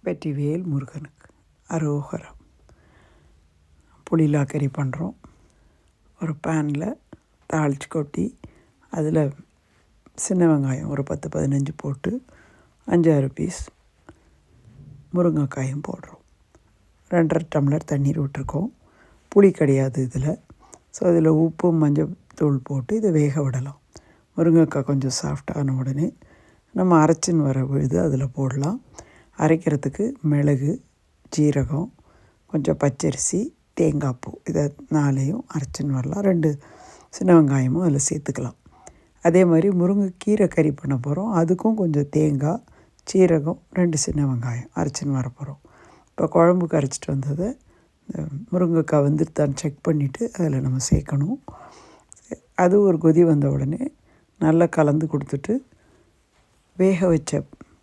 வெற்றிவேல் முருகனுக்கு அரோகரம். புளிலா கறி பண்ணுறோம். ஒரு பேனில் தாளித்து கொட்டி அதில் சின்ன வெங்காயம் ஒரு 10-15 போட்டு 5-6 பீஸ் முருங்கைக்காயும் போடுறோம். 2.5 டம்ளர் தண்ணீர் விட்டுருக்கோம். புளி கிடையாது இதில். ஸோ இதில் உப்பு மஞ்சள் தூள் போட்டு இதை வேக விடலாம். முருங்கைக்காய் கொஞ்சம் சாஃப்டான உடனே நம்ம அரைச்சின்னு வர விழுது அதில் போடலாம். அரைக்கிறதுக்கு மிளகு, ஜீரகம், கொஞ்சம் பச்சரிசி, தேங்காய் பூ இதை 4ஐயும் அரைச்சின்னு வரலாம். 2 சின்ன வெங்காயமும் அதில் சேர்த்துக்கலாம். அதே மாதிரி முருங்கைக்கீரை கறி பண்ண போகிறோம். அதுக்கும் கொஞ்சம் தேங்காய், சீரகம், 2 சின்ன வெங்காயம் அரைச்சின்னு வர போகிறோம். இப்போ குழம்புக்கு அரைச்சிட்டு வந்ததை முருங்கைக்காய் வந்துருத்தான்னு செக் பண்ணிவிட்டு அதில் நம்ம சேர்க்கணும். அது ஒரு கொதி வந்த உடனே நல்லா கலந்து கொடுத்துட்டு வேக வச்ச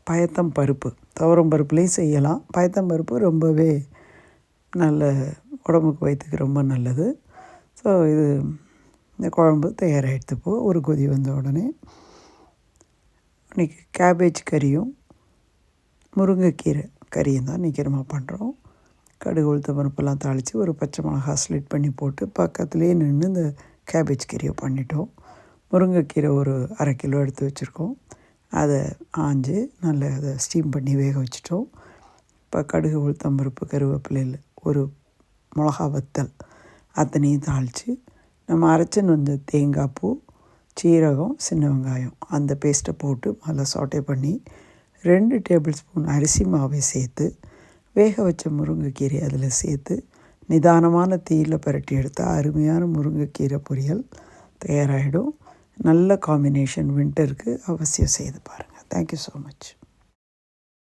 பயத்தம் பருப்பு, துவரம் பருப்புலேயும் செய்யலாம். பயத்தம் பருப்பு ரொம்பவே நல்ல உடம்புக்கு வயிற்றுக்கு ரொம்ப நல்லது. ஸோ இது இந்த குழம்பு தயாராகிடுத்துப்போ ஒரு கொதி வந்த உடனே இன்றைக்கி கேபேஜ் கறியும் முருங்கைக்கீரை கறியும் தான் இன்றைக்கி நம்ம பண்ணுறோம். கடுகு உளுத்தம் பருப்பெல்லாம் தாளித்து ஒரு பச்சை மிளகா ஸ்லிட் பண்ணி போட்டு பக்கத்துலேயே நின்று இந்த கேபேஜ் கறியை பண்ணிட்டோம். முருங்கைக்கீரை ஒரு 1/2 கிலோ எடுத்து வச்சுருக்கோம். அதை ஆஞ்சு நல்லா அதை ஸ்டீம் பண்ணி வேக வச்சிட்டோம். இப்போ கடுகு உளுத்தம் பருப்பு கருவேப்பிலையில் ஒரு மிளகா வத்தல் அத்தனையும் தாளித்து நம்ம அரைச்சின்னு வந்த தேங்காய் பூ, சீரகம், சின்ன வெங்காயம் அந்த பேஸ்ட்டை போட்டு நல்லா சாட்டே பண்ணி 2 டேபிள் ஸ்பூன் அரிசி மாவை சேர்த்து வேக வச்ச முருங்கைக்கீரை அதில் சேர்த்து நிதானமான தீயில் பரட்டி எடுத்தால் அருமையான முருங்கைக்கீரை பொரியல் தயாராகிடும். நல்ல காம்பினேஷன். வின்டருக்கு அவசியம் செய்து பாருங்கள். Thank you so much.